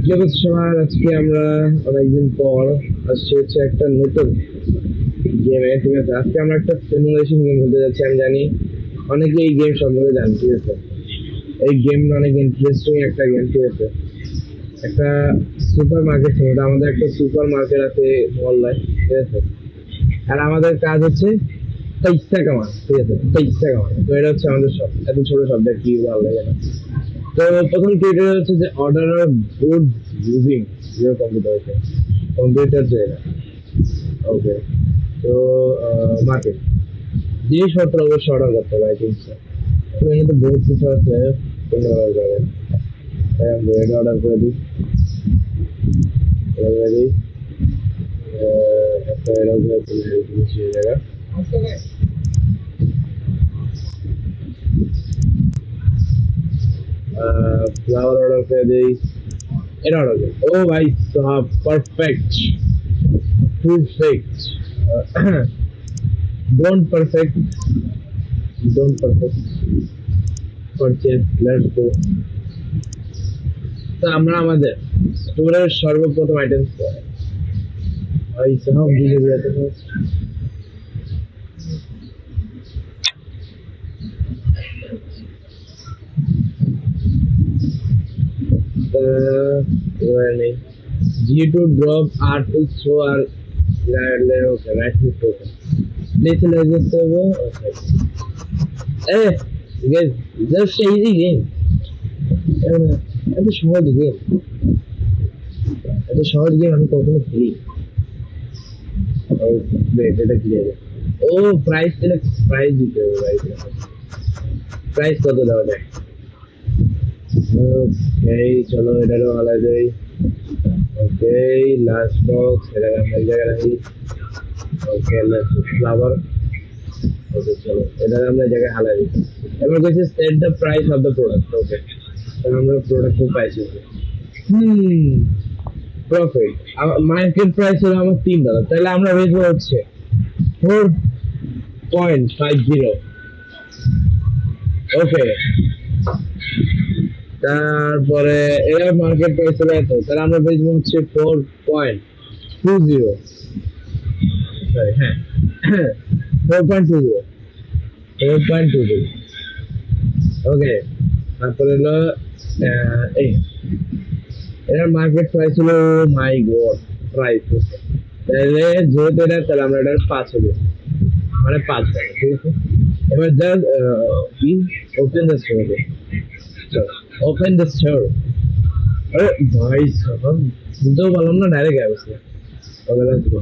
জগৎ সবার আজকে আমরা অনেকদিন পর আসছে হচ্ছে একটা নতুন গেমে। ঠিক আছে, আজকে আমরা একটা সিমুলেশন গেম খেলতে যাচ্ছি। আমি জানি অনেকে এই গেম সম্পর্কে জানেন। ঠিক আছে, এই গেমটা অনেক ইন্টারেস্টিং একটা গেম। ঠিক আছে, একটা সুপার মার্কেট ছিল, আমাদের একটা সুপার মার্কেট আছে মহল্লায়। ঠিক আছে, আর আমাদের কাজ হচ্ছে পয়সা কামানো। ঠিক আছে, পয়সা কামানো। তো এটা হচ্ছে আমাদের সব, এত ছোট সাবজেক্ট কি ভালো লাগে না। তো প্রথম ক্রিটেরিয়া হচ্ছে যে order of good using your computer. Computer জায়গা। ওকে, তো মার্কেট জিনিসপত্র অবশ্যই অর্ডার করতে হবে। I think so. তো এখানে তো বহুত কিছু আছে, কোন অর্ডার করবেন? ব্রেড অর্ডার করে দিই, করে দিই। একটা এরকম জায়গা फ्लावर ऑर्डर कर दे, एड ऑर्डर कर। ओ भाई साहब, perfect, perfect. Don't perfect, don't perfect purchase, let's go. তো আমরা আমাদের স্টোরের সর্বপ্রথম আইটেমস ভাই সাহেব দিলে যেতে হবে। नहीं, G to drop, R to throw, R okay, right to throw. Place just over. Okay. Eh, guys, just easy game. এত সহজ গেম, এত সহজ গেম আমি কখনো খেলি। এটা ক্লিয়ার। ও প্রাইস, প্রাইস দিতে হবে ভাই। প্রাইস কত দেওয়া যায়? ওকে, চলো এটারও ভালো যাই। ওকে, লাস্ট বক্স এটা আমরা এই জায়গায় রাখি। ওকে, লাস্ট ফ্লাওয়ার। ওকে, চলো এটা আমরা এই জায়গায় হালাই দিই। এবার কইছে set the price of the product. Okay, তাহলে আমরা প্রোডাক্টের প্রাইস দিই। প্রফিট মার্কেট প্রাইস হলো আমার $3, তাহলে আমরা বেচবো হচ্ছে 4.50। ওকে, তারপরে এর মার্কেট প্রাইস হলো এত, তাহলে আমরা বেচবো হচ্ছে 4.20। সরি, হ্যাঁ 4.20, 4.20। ওকে, তারপরে হলো এই এর মার্কেট প্রাইস হলো মাই গড প্রাইস। তাহলে যেহেতু এটা, তাহলে আমরা এটার 5 হলো, মানে 5 টাকা। ঠিক আছে, এবার জাস্ট কি open the store. Open the store. আরে ভাই সাহেব, বুঝতেও পারলাম না, ডাইরেক্ট আসছে। ওকে, লেটস গো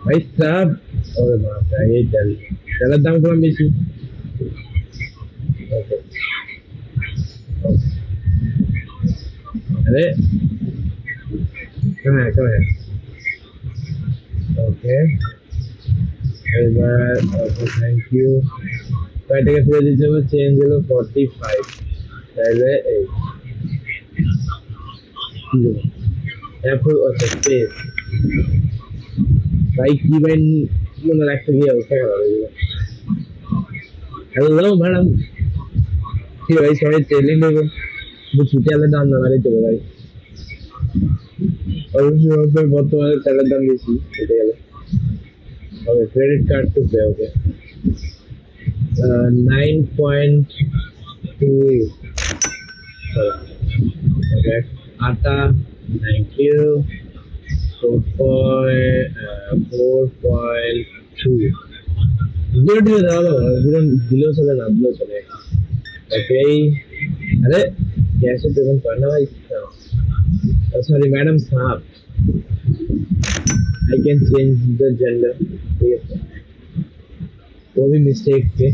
ভাই সাহেব। ওরে বাপ রে, এই তেলের দাম কম বেশি। ওকে, अरे कहाँ है? ओके, एबार ओके, थैंक यू। এটাকে ফিরে দিতে হবে, চেঞ্জ হলো 45। তাহলে এই এখন ওকে স্পেস ভাই কি ভাই মনে রাখতে গিয়ে অবস্থা খারাপ হয়ে গেল। হ্যালো ম্যাডাম, কি ভাই সবাই তেলই নেবো, ছুটি আলাদা দাম না বাড়িতে ভাই। অবশ্যই বর্তমানে তেলের দাম বেশি, কেটে গেলে। ওকে, ক্রেডিট কার্ড টু পে। ওকে, 9.2। ওকে, আটা, থ্যাংক ইউ। 4.2 জিরো দিলে দেওয়া জিরো দিলেও চলে, না দিলেও চলে। ওকে, আরে कैसे पेमेंट करना भाई? सॉरी मैडम साहब, I can change the gender. वो भी मिस्टेक पे।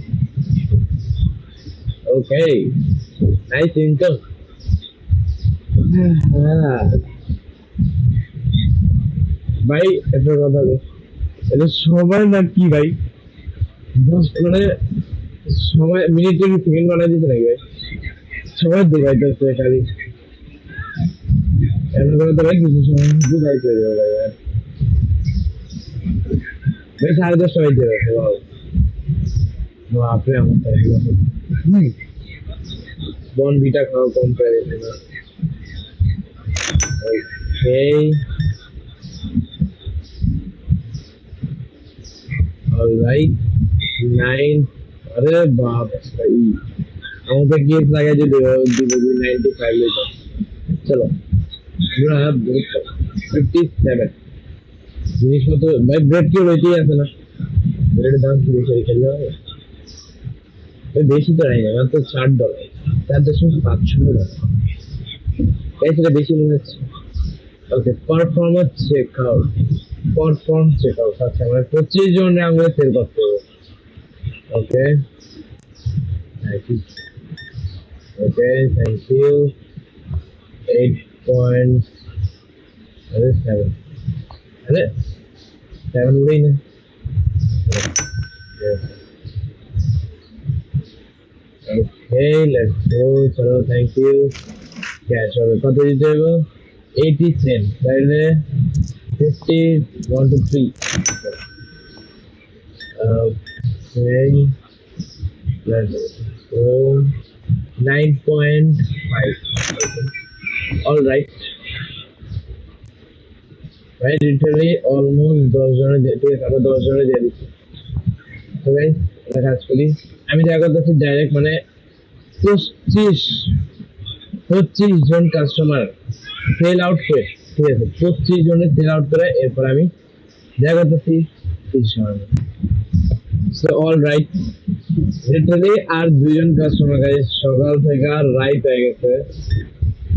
Okay, nice income. ভাই এটা কথা এটা সময় না কি ভাই, মানে সময় মিনিটের সেকেন্ড বানাই দিতে নাকি ভাই? সময় দেখাইতেছে খালি, এমন করে তো ভাই কিছু সময় দেখাইতে হবে ভাই। ভাই 10:30 বাজে গেছে। বাপরে, আমার বন বিটা খাওয়া কম করে। Okay. All right. 9. अरे बाप भाई আমাকে কেস লাগাই যে দিব 95 লিটার চলো আমরা ব্রেক 57 জিনিসপত্র ভাই ব্রেড কি রয়েছে আছে না ব্রেডের দাম কি বেশি খেললে হবে বেশি তো নাই না মাত্র $4 $4.5 তাই সেটা বেশি মনে হচ্ছে ওকে পারফরম্যান্স চেক আউট আচ্ছা আমরা 25 জনে আমরা সেল করতে হবে ওকে thank you 8.7 अरे 7 उड़ी ना okay let's go चलो thank you कैश হবে কত দিতে হবে 80 cents তাহলে 50 1 to 3 okay let's go 9.5 all right right literally almost 10 জনের যেতে আরো 10 জনের দিয়ে দিচ্ছি তো গাইস এটা কাজ করি আমি যা করতেছি ডাইরেক্ট মানে 25 জন কাস্টমার সেল আউট করে ঠিক আছে 25 জনের সেল আউট করে এরপর আমি যা করতেছি 30 জন সো অল রাইট লিটারালি আর দুইজন কাস্টমার গাইস সকাল থেকে রাইট হয়ে গেছে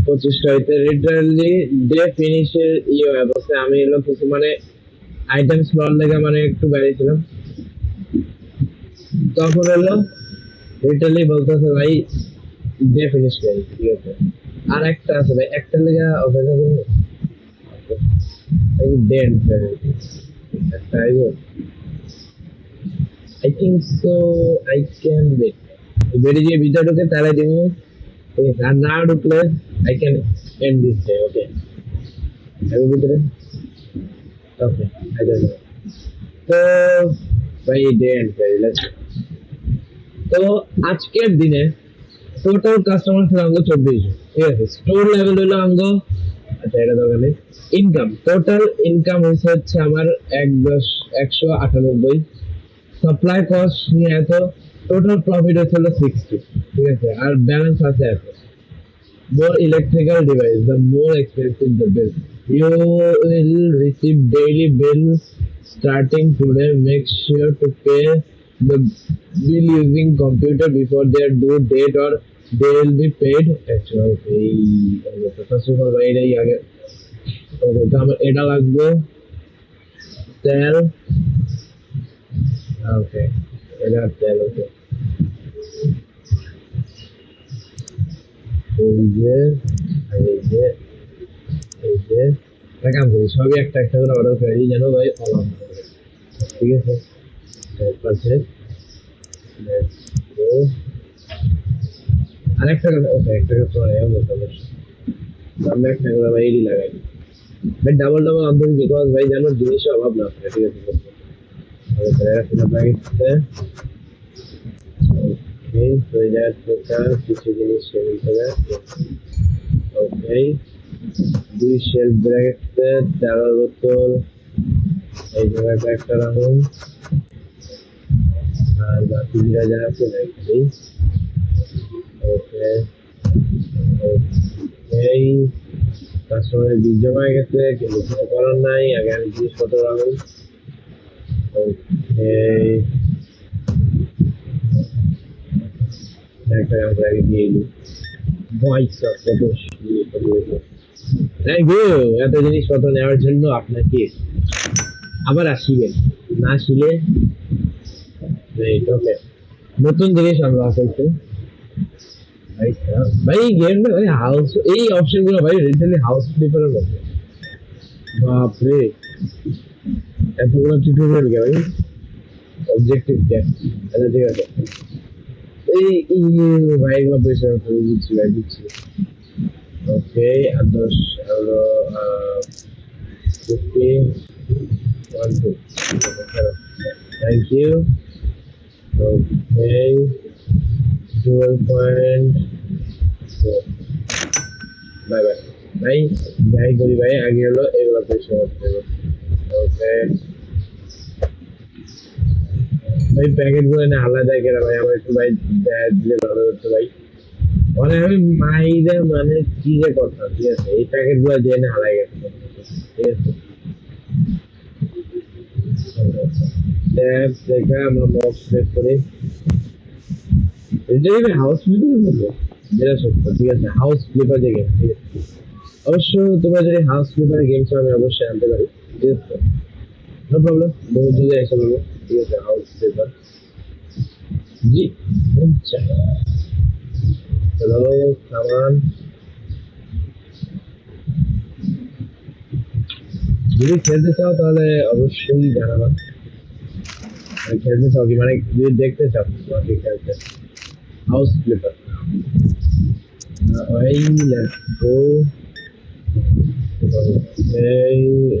25টা হইতে লিটারালি ডে ফিনিশের অবস্থা আমি এলো কিছু মানে আইটেম স্লট লেগে মানে একটু বেরিয়েছিলাম তখন হলো লিটারালি বলতেছে ভাই ডে ফিনিশ করি ঠিক আছে আর একটা আছে ভাই একটা লেগে অপেক্ষা করবো এই ডেন একটা আইবো I think so I can wait বেরিয়ে গিয়ে ভিতরে ঢুকে তাহলে দিব আর না ঢুকলে I can end this day okay আমি ভিতরে okay I don't know তো ভাই ডে এন্ড করি let's go তো আজকের দিনে টোটাল কাস্টমার ছিল আমাদের 24 ঠিক আছে স্টোর লেভেল হলো আমাদের আচ্ছা এটা দরকার নেই ইনকাম টোটাল ইনকাম হচ্ছে আমার 198 সাপ্লাই কস্ট নিয়ে এত টোটাল প্রফিট হচ্ছিল 60 ঠিক আছে আর ব্যালেন্স আছে এত more electrical device the more expensive the bill you will receive daily bill starting today make sure to pay the bill using computer before their due date or they will be paid actually first of all right আগে ওকে তো আমার এটা লাগবে তেল ওকে এটা তেল ওকে এই যে একটা কাম করি সবই একটা একটা করে অর্ডার করি যেন ভাই অলাম ঠিক আছে তারপরে আরেকটা ওকে একটা করে আমরা একটা করে ভাই এডি লাগাই ভাই ডাবল আনতে বিকজ ভাই যেন জিনিসের অভাব না থাকে ঠিক আছে এটা লাগিয়ে ওকে তো এটা টোটাল কিছু জিনিস সেল করে ওকে দুই শেলফ ব্র্যাকেটে চার বোতল এই জায়গাটা একটা রাখুন আর বাকি যেটা যা আছে রাখি ওকে এই কাস্টমারের বিল জমা হয়ে গেছে কিন্তু কিছু করার নাই আগে আমি জিনিসপত্র রাখুন ওকে একটা আমরা আগে দিয়ে দিই ভয়েস কত থ্যাংক ইউ এত জিনিসপত্র নেওয়ার জন্য আপনাকে আবার আসিবেন না আসলে ওকে নতুন জিনিস আমরা আসছে ভাই গেমটা ভাই হাউস এই অপশনগুলো ভাই রিটেলি হাউস ফ্লিপারের মতো বাপরে এতগুলো টিউটোরিয়াল কে ভাই অবজেক্টিভ ক্যাপ এটা ঠিক আছে এই ভাই এগুলো পয়সা বুঝছি ভাই বুঝছি ওকে আর 10 হলো 50 1 2 thank you okay 12.4 bye bye ভাই যাই করি ভাই আগে হলো এগুলো পরিষ্কার করতে হবে। ওকে ভাই প্যাকেট গুলো না আলাদা করে ভাই আমার একটু ভাই দিলে ভালো হতো ভাই। মানে আমি মাইরা মানে কি যে কথা, ঠিক আছে এই প্যাকেট গুলো দিয়ে না হারাই গেছে, ঠিক আছে ট্যাব থেকে আমরা বক্স সেট করি। এটা কি হাউস ফ্লিপার বলবো, যেটা সত্য, ঠিক আছে হাউস ফ্লিপার যে গেম, ঠিক আছে অবশ্য তোমরা যদি হাউস ফ্লিপার গেম চাও আমি অবশ্যই আনতে পারি, ঠিক আছে নো প্রবলেম, বহু যদি এসে বলবো, ঠিক আছে হাউস ফ্লিপার জি আচ্ছা চলো সামান। যদি খেলতে চাও তাহলে অবশ্যই জানাবা, মানে খেলতে চাও কি মানে যদি দেখতে চাও তোমাকে খেলতে হাউস ফ্লিপার। এই লেটস গো এই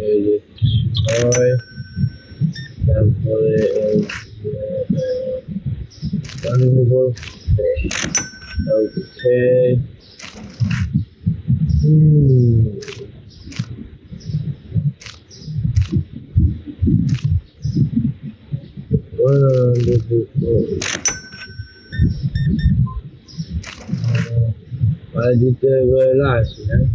এই যে ছয় তারপরে ওকে দিতে বেলা আসি হ্যাঁ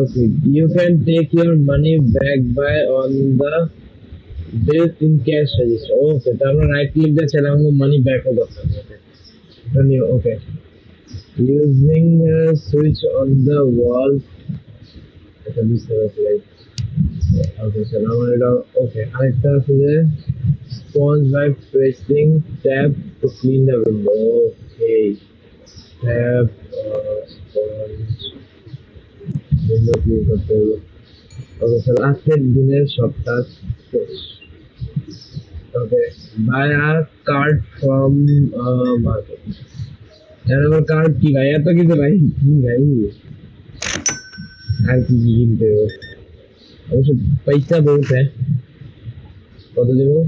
okay you can take your money back by on the bill in cash register okay তার মানে রাইট ক্লিক দিয়ে চাইলে আমাকে মানি ব্যাক ও করতে হবে okay using a switch on the wall এটা বুঝতে পারছি right okay so now it okay আরেকটা আছে যে sponge by pressing tab to clean the window okay tab sponge window clean করতে হবে okay so আজকের দিনের সবটা শেষ okay buy a card from market আমার কার্ড কি ভাই এত কিছু ভাই কি ভাই আর কি কিনতে হবে অবশ্য পয়সা বহুত হ্যাঁ কত দেবো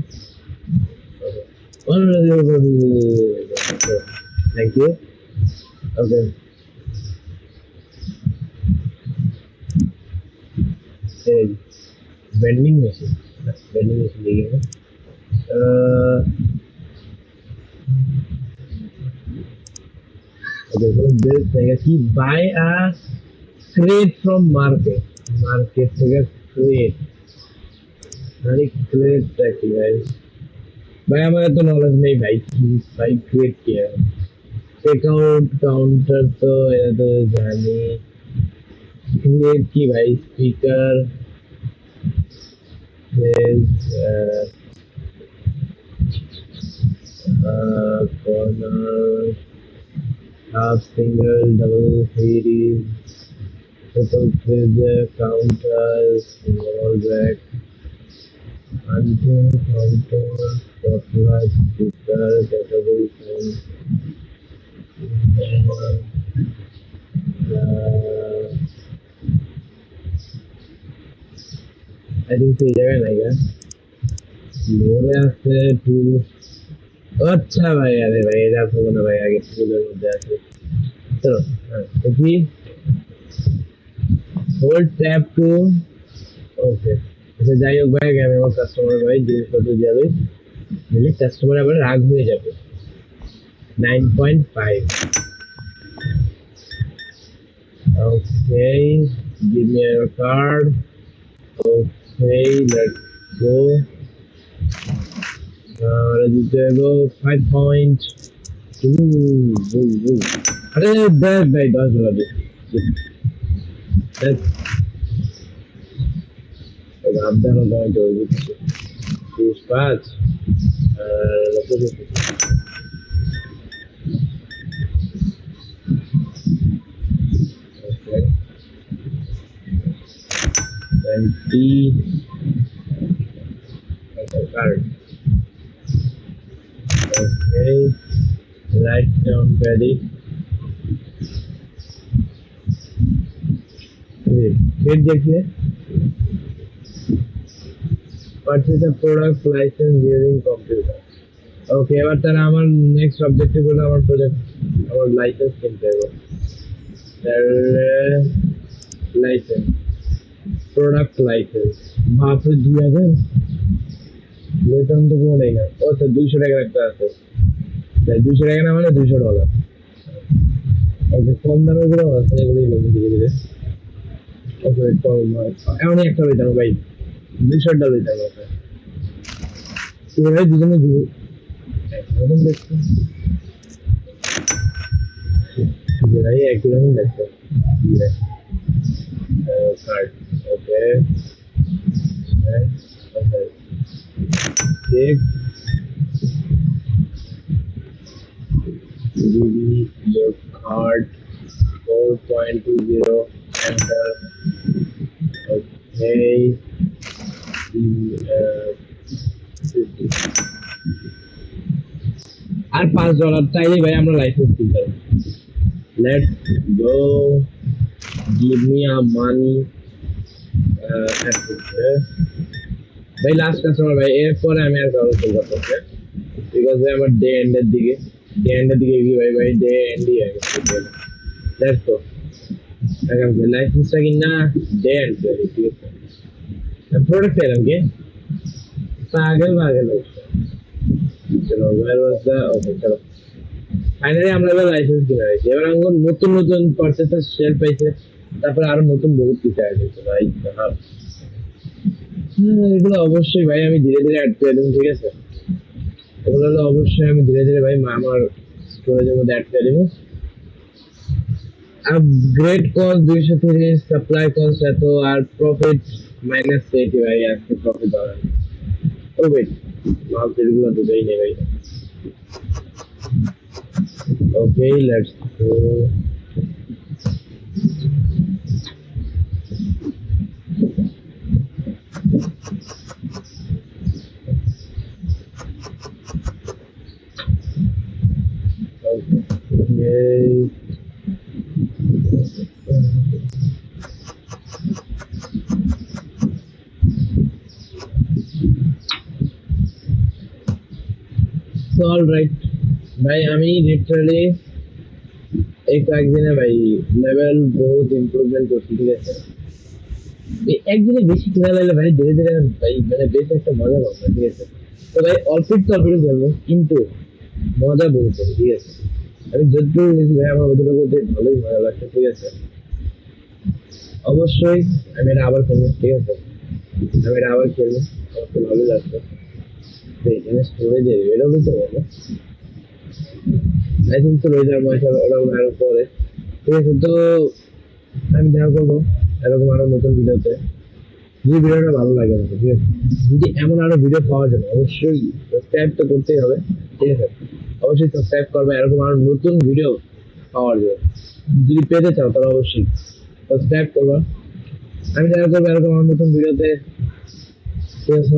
thank you okay vending machine देखिए okay so this रहेगा कि buy a crate from market থেকে crate মানে crate টা কি ভাই भाई हमारा तो नॉलेज नहीं भाई क्रिएट किया अकाउंट काउंटर तो ये तो जानी क्रिएट की भाई speaker corner half single double series triple fridge counter small rack hunting counter spotlight speaker category phone I think সেই জায়গায় নাই গা লোরে আছে টু আচ্ছা ভাই আরে ভাই এটা তো না ভাই আগে টুলের মধ্যে আছে চলো হ্যাঁ দেখি হোল্ড ট্যাব টু ওকে আচ্ছা যাই হোক ভাই আমি আমার কাস্টমার ভাই জিনিসপত্র যাবে দিলে কাস্টমার আবার রাগ হয়ে যাবে 9.5 okay give me your card okay let's go register 5.2 अरे दस भाई 10 बोला दे abbiamo poi più spazio la cosa ok 20 card okay right down ready फिर देखिए পারচেজ আ প্রোডাক্ট লাইসেন্স ইউজিং কম্পিউটার। ওকে, এবার তাহলে আমার নেক্সট অবজেক্টিভ হলো আমার প্রজেক্ট, আমার লাইসেন্স কিনতে হবে। লাইসেন্স, প্রোডাক্ট লাইসেন্স, মাত্র 2000, বেতন তো কোনো নেই না। ও তো 200 টাকার একটা আছে, 200 টাকা না মানে $200। ওকে, কম দামের গুলো আছে, এগুলোই নেবো ধীরে ধীরে। ওকে, কম এমনই একটা লইতাম ভাই, 200 লইতাম। ওকে, ভাই দুজনে দিব একরকম দেখতে, ভাই একই রকম দেখতে card. Okay, take your card 4.20 enter. Okay, আর $5 চাইলে ভাই আমরা লাইসেন্স কিনতে পারবো। Let's go, give me a money. ভাই লাস্ট কাস্টমার ভাই, এরপরে আমি আর কাউকে কল করতে হবে, বিকজ আমার ডে এন্ডের দিকে, কি ভাই ডে এন্ডই হয়ে গেছে। লেটস গো, এখন লাইসেন্সটা কিনা ডে এন্ড, ঠিক আছে। প্রোডাক্ট এলাম কি পাগল চলো, ওয়্যার ওয়াজ দা, ওকে চলো ফাইনালি আমরা এবার লাইসেন্স কিনে নিয়েছি। এবার আমার নতুন নতুন পারচেসার শেয়ার পাইছে, তারপরে আরো নতুন বহুত কিছু অ্যাড হয়েছে ভাই। এগুলো অবশ্যই ভাই আমি ধীরে ধীরে অ্যাড করে দেবো, ঠিক আছে। এগুলো হলো অবশ্যই আমি ধীরে ধীরে ভাই আমার স্টোরেজের মধ্যে অ্যাড করে দেবো। আপগ্রেড কস্ট 230, সাপ্লাই কস্ট এত, আর প্রফিট -80 ভাই, আজকে প্রফিট ধরেন। ও ওয়েট, মাল এগুলো দুটোই নেই ভাই। Okay, let's go. Yay. So all right ভাই, আমি লিটারালি এই কয়েকদিনে ভাই লেভেল বহুত ইমপ্রুভমেন্ট করছি, ঠিক আছে। একদিনে বেশি খেলা লাগলে ভাই ধীরে ধীরে ভাই মানে বেশ একটা মজা পাবো, ঠিক আছে। তো ভাই অল্প খেলবো, কিন্তু মজা বহুত হবে, ঠিক আছে। আমি যতটুকু নিয়েছি ভাই আমার ওদের করতে ভালোই মজা লাগছে, ঠিক আছে। অবশ্যই আমি এটা আবার খেলবো, ঠিক আছে। আমি এটা আবার খেলবো, আমার তো ভালো লাগছে। এখানে স্টোরেজে এটাও দিতে পারবো, আই থিঙ্ক তো রয়ে যাওয়ার মাসে আরো পরে, ঠিক আছে। তো আমি দেখা করবো এরকম আরো নতুন ভিডিওতে, যদি ভিডিওটা ভালো লাগে আমাকে, ঠিক আছে। যদি এমন আরো ভিডিও পাওয়ার জন্য অবশ্যই সাবস্ক্রাইব তো করতেই হবে, ঠিক আছে। অবশ্যই সাবস্ক্রাইব করবে এরকম আরো নতুন ভিডিও পাওয়ার জন্য। যদি পেতে চাও তাহলে অবশ্যই সাবস্ক্রাইব করবা। আমি দেখা করবো এরকম আরো নতুন ভিডিওতে, ঠিক আছে।